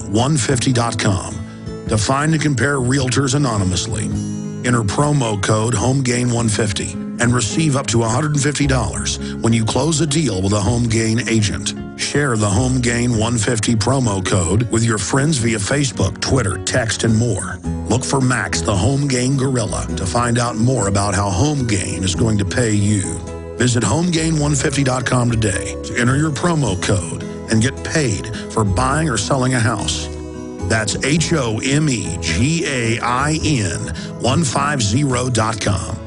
HomeGain150.com to find and compare realtors anonymously. Enter promo code HomeGain150 and receive up to $150 when you close a deal with a HomeGain agent. Share the HomeGain150 promo code with your friends via Facebook, Twitter, text, and more. Look for Max, the HomeGain Gorilla, to find out more about how HomeGain is going to pay you. Visit HomeGain150.com today to enter your promo code and get paid for buying or selling a house. That's HomeGain150.com.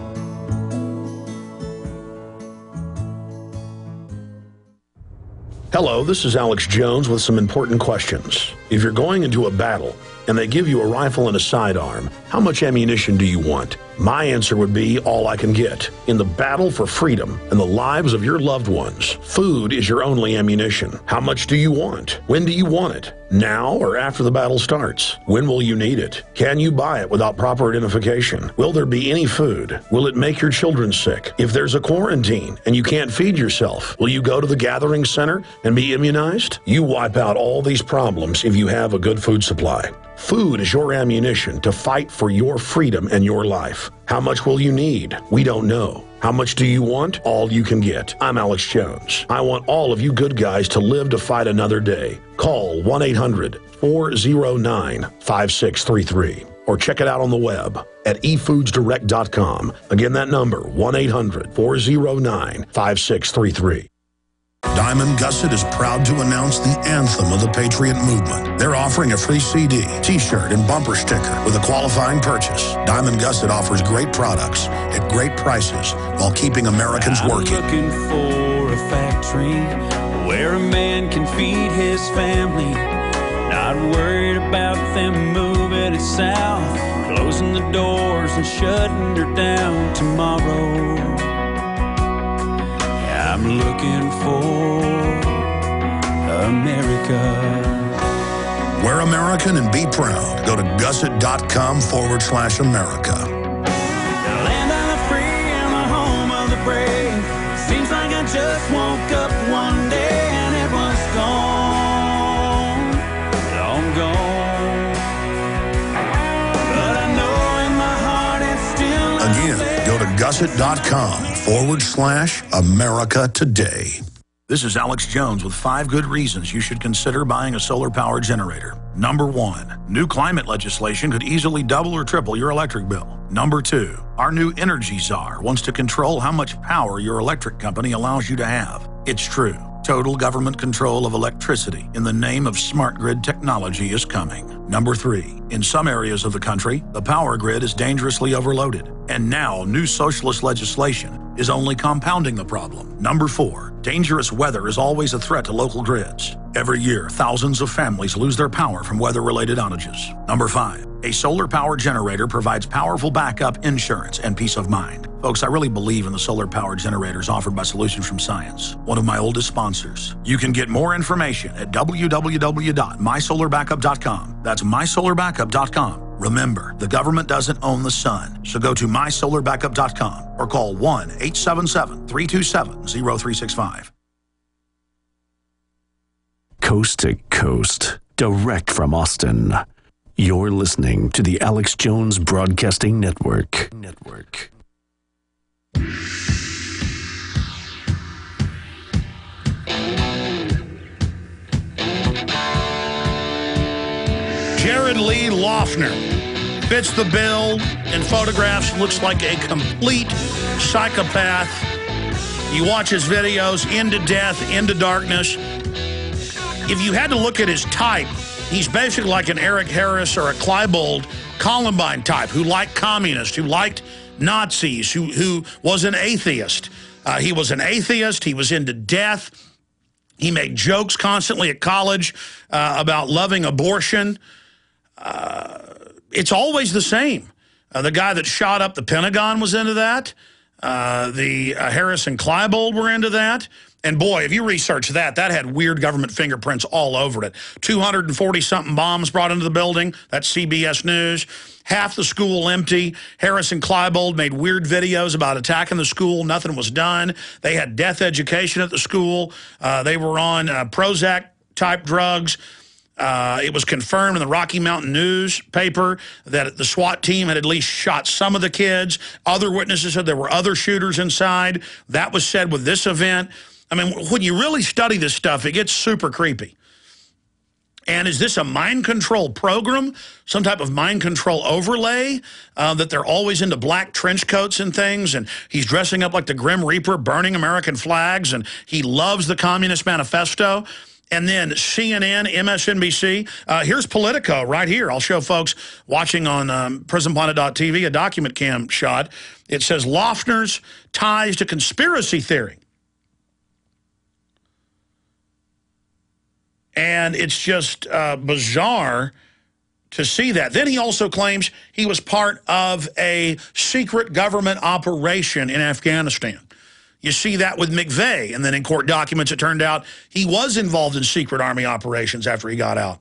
Hello, this is Alex Jones with some important questions. If you're going into a battle and they give you a rifle and a sidearm, how much ammunition do you want? My answer would be all I can get. In the battle for freedom and the lives of your loved ones, food is your only ammunition. How much do you want? When do you want it? Now or after the battle starts? When will you need it? Can you buy it without proper identification? Will there be any food? Will it make your children sick? If there's a quarantine and you can't feed yourself, will you go to the gathering center and be immunized? You wipe out all these problems if you have a good food supply. Food is your ammunition to fight for your freedom and your life. How much will you need? We don't know. How much do you want? All you can get. I'm Alex Jones. I want all of you good guys to live to fight another day. Call 1-800-409-5633 or check it out on the web at efoodsdirect.com. Again, that number, 1-800-409-5633. Diamond Gusset is proud to announce the anthem of the Patriot Movement. They're offering a free CD, T-shirt, and bumper sticker with a qualifying purchase. Diamond Gusset offers great products at great prices while keeping Americans working. I'm looking for a factory where a man can feed his family. Not worried about them moving it south, closing the doors and shutting her down tomorrow. I'm looking for America. We're American and be proud. Go to gusset.com/America. The land of the free and the home of the brave. Seems like I just woke up one day and it was gone, long gone. But I know in my heart it's still Again, go to gusset.com/America today. This is Alex Jones with 5 good reasons you should consider buying a solar power generator. Number 1, new climate legislation could easily double or triple your electric bill. Number 2, our new energy czar wants to control how much power your electric company allows you to have. It's true. Total government control of electricity in the name of smart grid technology is coming. Number 3, in some areas of the country, the power grid is dangerously overloaded. And now new socialist legislation is only compounding the problem. Number 4, dangerous weather is always a threat to local grids. Every year, thousands of families lose their power from weather-related outages. Number 5, a solar power generator provides powerful backup insurance and peace of mind. Folks, I really believe in the solar power generators offered by Solutions from Science, one of my oldest sponsors. You can get more information at www.mysolarbackup.com. That's mysolarbackup.com. Remember, the government doesn't own the sun, so go to mysolarbackup.com or call 1-877-327-0365. Coast to coast, direct from Austin. You're listening to the Alex Jones Broadcasting Network. Jared Lee Loughner fits the bill in photographs, looks like a complete psychopath. You watch his videos, into death, into darkness. If you had to look at his type, he's basically like an Eric Harris or a Klebold Columbine type who liked communists, who liked Nazis, who was an atheist. He was an atheist. He was into death. He made jokes constantly at college about loving abortion. It's always the same. The guy that shot up the Pentagon was into that. The Harris and Klebold were into that. And boy, if you research that, that had weird government fingerprints all over it. 240-something bombs brought into the building. That's CBS News. Half the school empty. Harris and Klebold made weird videos about attacking the school. Nothing was done. They had death education at the school. They were on Prozac-type drugs. It was confirmed in the Rocky Mountain newspaper that the SWAT team had at least shot some of the kids. Other witnesses said there were other shooters inside. That was said with this event. I mean, when you really study this stuff, it gets super creepy. And is this a mind control program, some type of mind control overlay, that they're always into black trench coats and things, and he's dressing up like the Grim Reaper, burning American flags, and he loves the Communist Manifesto? And then CNN, MSNBC. Here's Politico right here. I'll show folks watching on PrisonPlanet.tv a document cam shot. It says Loeffner's ties to conspiracy theory. And it's just bizarre to see that. Then he also claims he was part of a secret government operation in Afghanistan. You see that with McVeigh, and then in court documents it turned out he was involved in secret Army operations after he got out.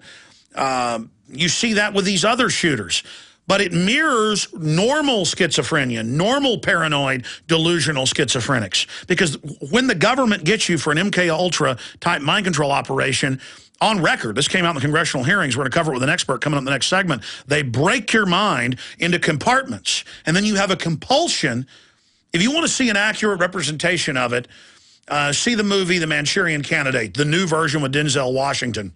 You see that with these other shooters. But it mirrors normal schizophrenia, normal paranoid, delusional schizophrenics. Because when the government gets you for an MK Ultra type mind control operation, on record, this came out in the congressional hearings, we're going to cover it with an expert coming up in the next segment, they break your mind into compartments. And then you have a compulsion. If you want to see an accurate representation of it, see the movie The Manchurian Candidate, the new version with Denzel Washington,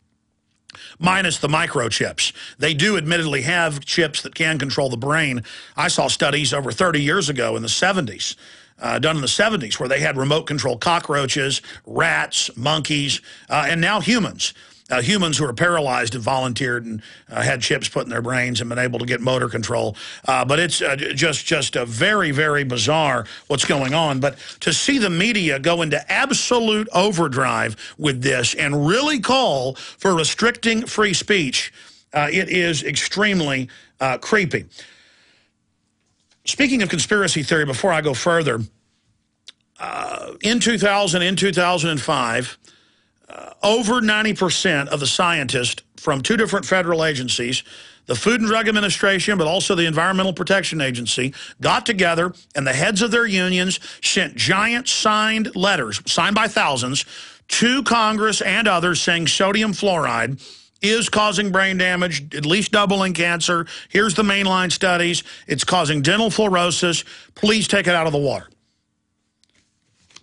minus the microchips. They do admittedly have chips that can control the brain. I saw studies over 30 years ago in the 70s, done in the 70s, where they had remote control cockroaches, rats, monkeys, and now humans. Humans who are paralyzed have volunteered and had chips put in their brains and been able to get motor control. But it's just a very, very bizarre what's going on. But to see the media go into absolute overdrive with this and really call for restricting free speech, it is extremely creepy. Speaking of conspiracy theory, before I go further, in 2000, in 2005, over 90% of the scientists from two different federal agencies, the Food and Drug Administration, but also the Environmental Protection Agency, got together, and the heads of their unions sent giant signed letters, signed by thousands, to Congress and others saying sodium fluoride is causing brain damage, at least doubling cancer. Here's the mainline studies. It's causing dental fluorosis. Please take it out of the water.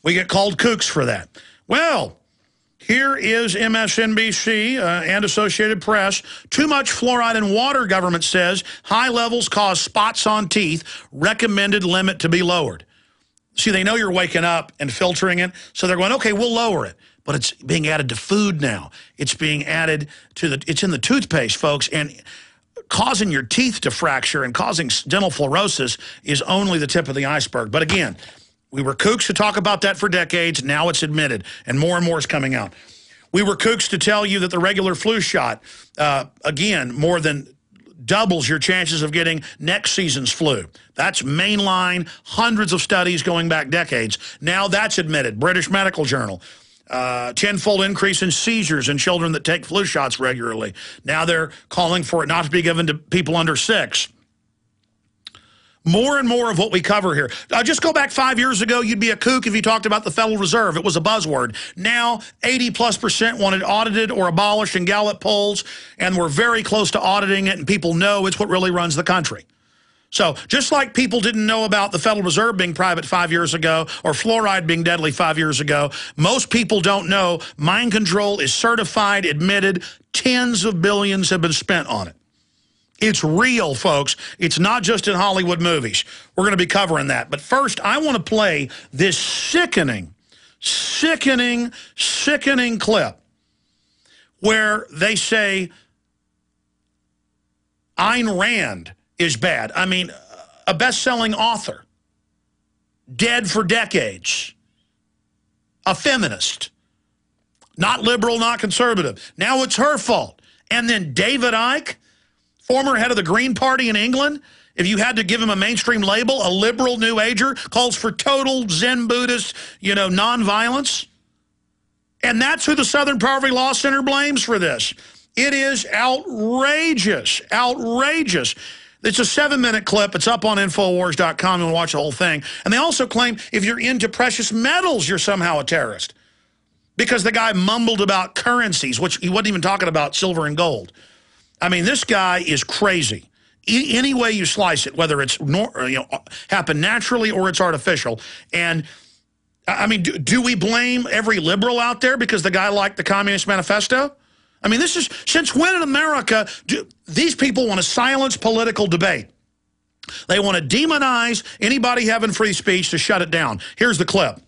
We get called kooks for that. Well, here is MSNBC and Associated Press. Too much fluoride in water, government says. High levels cause spots on teeth. Recommended limit to be lowered. See, they know you're waking up and filtering it, so they're going, okay, we'll lower it. But it's being added to food now. It's being added to it's in the toothpaste, folks, and causing your teeth to fracture and causing dental fluorosis is only the tip of the iceberg. But again, we were kooks to talk about that for decades. Now it's admitted, and more is coming out. We were kooks to tell you that the regular flu shot, again, more than doubles your chances of getting next season's flu. That's mainline, hundreds of studies going back decades. Now that's admitted. British Medical Journal. Tenfold increase in seizures in children that take flu shots regularly. Now they're calling for it not to be given to people under 6. More and more of what we cover here. Just go back 5 years ago, you'd be a kook if you talked about the Federal Reserve. It was a buzzword. Now, 80+% wanted audited or abolished in Gallup polls, and we're very close to auditing it, and people know it's what really runs the country. So just like people didn't know about the Federal Reserve being private 5 years ago or fluoride being deadly 5 years ago, most people don't know mind control is certified, admitted, tens of billions have been spent on it. It's real, folks. It's not just in Hollywood movies. We're going to be covering that. But first, I want to play this sickening clip where they say Ayn Rand is bad. I mean, a best-selling author, dead for decades, a feminist, not liberal, not conservative. Now it's her fault. And then David Icke, former head of the Green Party in England, if you had to give him a mainstream label, a liberal New Ager, calls for total Zen Buddhist, nonviolence. And that's who the Southern Poverty Law Center blames for this. It is outrageous, outrageous. It's a 7-minute clip. It's up on Infowars.com. You'll watch the whole thing. And they also claim if you're into precious metals, you're somehow a terrorist. because the guy mumbled about currencies, which he wasn't even talking about silver and gold. I mean, this guy is crazy. Any way you slice it, whether it's happened naturally or it's artificial. And I mean, do we blame every liberal out there because the guy liked the Communist Manifesto? I mean, this is, since when in America do these people want to silence political debate? They want to demonize anybody having free speech to shut it down. Here's the clip.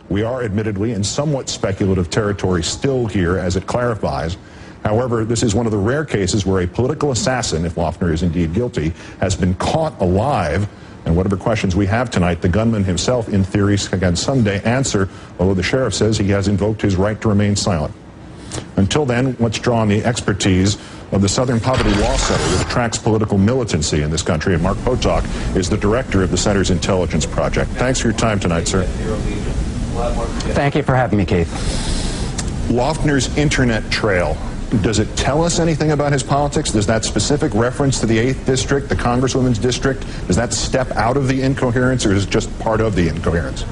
We are admittedly in somewhat speculative territory still here, as it clarifies. However, this is one of the rare cases where a political assassin, if Loeffner is indeed guilty, has been caught alive. And whatever questions we have tonight, the gunman himself, in theory, can someday answer, although the sheriff says he has invoked his right to remain silent. Until then, let's draw on the expertise of the Southern Poverty Law Center, which tracks political militancy in this country. And Mark Potok is the director of the center's intelligence project. Thanks for your time tonight, sir. Thank you for having me, Keith. Loeffner's internet trail, does it tell us anything about his politics? Does that specific reference to the 8th district, the Congresswoman's district, does that step out of the incoherence, or is it just part of the incoherence?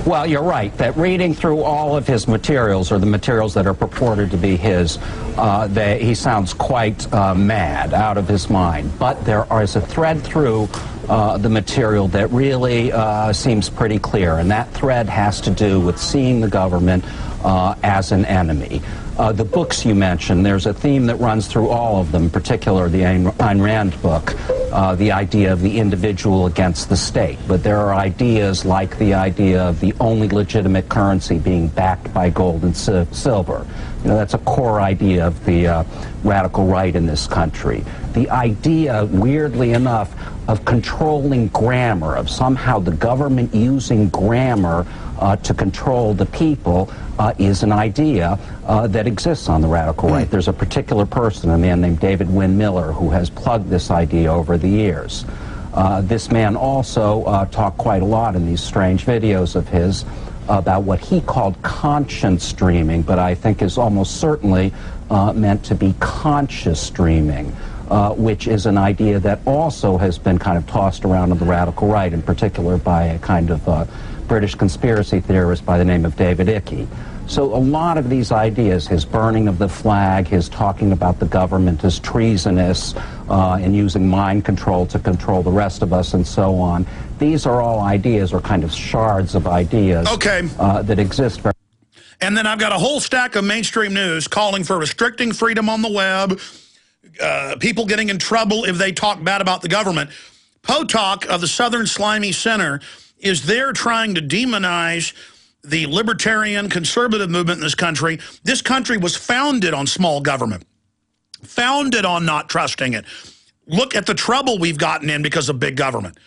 Well, you're right that reading through all of his materials, or the materials that are purported to be his, he sounds quite mad, out of his mind. But there is a thread through the material that really seems pretty clear, and that thread has to do with seeing the government as an enemy. The books you mentioned, there's a theme that runs through all of them, in particular the Ayn Rand book, the idea of the individual against the state. But there are ideas like the idea of the only legitimate currency being backed by gold and silver. You know, that's a core idea of the radical right in this country. The idea, weirdly enough, of controlling grammar, of somehow the government using grammar to control the people, is an idea that exists on the radical right. There's a particular person, a man named David Wynn Miller, who has plugged this idea over the years. This man also talked quite a lot in these strange videos of his about what he called conscience streaming, but I think is almost certainly meant to be conscious streaming, which is an idea that also has been kind of tossed around on the radical right, in particular by a kind of British conspiracy theorist by the name of David Icke. So a lot of these ideas, his burning of the flag, his talking about the government as treasonous, and using mind control to control the rest of us and so on, these are all ideas, or kind of shards of ideas that exist. And then I've got a whole stack of mainstream news calling for restricting freedom on the web, people getting in trouble if they talk bad about the government. Potok of the Southern Slimy Center is there trying to demonize the libertarian conservative movement in this country. This country was founded on small government, founded on not trusting it. Look at the trouble we've gotten in because of big government.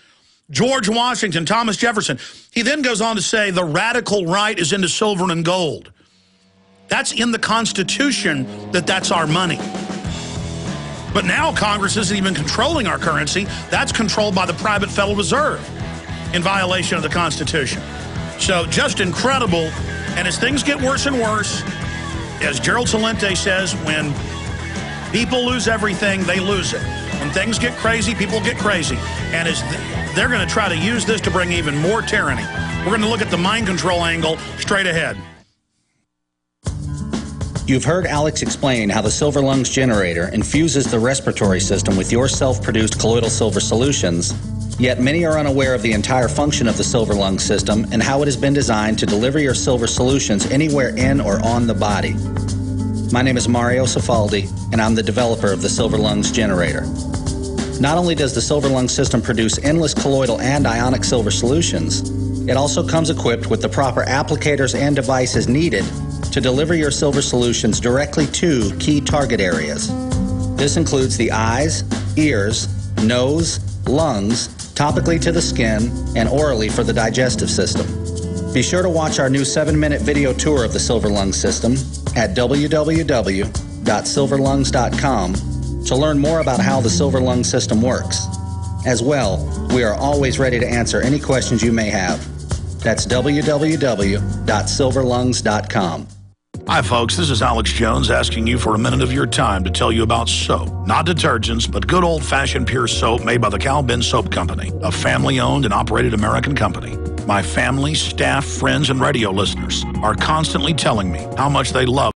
George Washington, Thomas Jefferson. He then goes on to say the radical right is into silver and gold. That's in the Constitution, that's our money. But now Congress isn't even controlling our currency. That's controlled by the private Federal Reserve in violation of the Constitution. So just incredible. And as things get worse and worse, as Gerald Celente says, when people lose everything, they lose it. When things get crazy, people get crazy. And as they're going to try to use this to bring even more tyranny. We're going to look at the mind control angle straight ahead. You've heard Alex explain how the Silver Lungs generator infuses the respiratory system with your self-produced colloidal silver solutions, yet many are unaware of the entire function of the Silver Lungs system and how it has been designed to deliver your silver solutions anywhere in or on the body. My name is Mario Cifaldi, and I'm the developer of the Silver Lungs generator. Not only does the Silver Lungs system produce endless colloidal and ionic silver solutions, it also comes equipped with the proper applicators and devices needed to deliver your silver solutions directly to key target areas. This includes the eyes, ears, nose, lungs, topically to the skin, and orally for the digestive system. Be sure to watch our new 7-minute video tour of the Silver Lungs system at www.silverlungs.com to learn more about how the Silver Lungs system works. As well, we are always ready to answer any questions you may have. That's www.silverlungs.com. Hi, folks. This is Alex Jones asking you for a minute of your time to tell you about soap. Not detergents, but good old-fashioned pure soap made by the Cal Ben Soap Company, a family-owned and operated American company. My family, staff, friends, and radio listeners are constantly telling me how much they love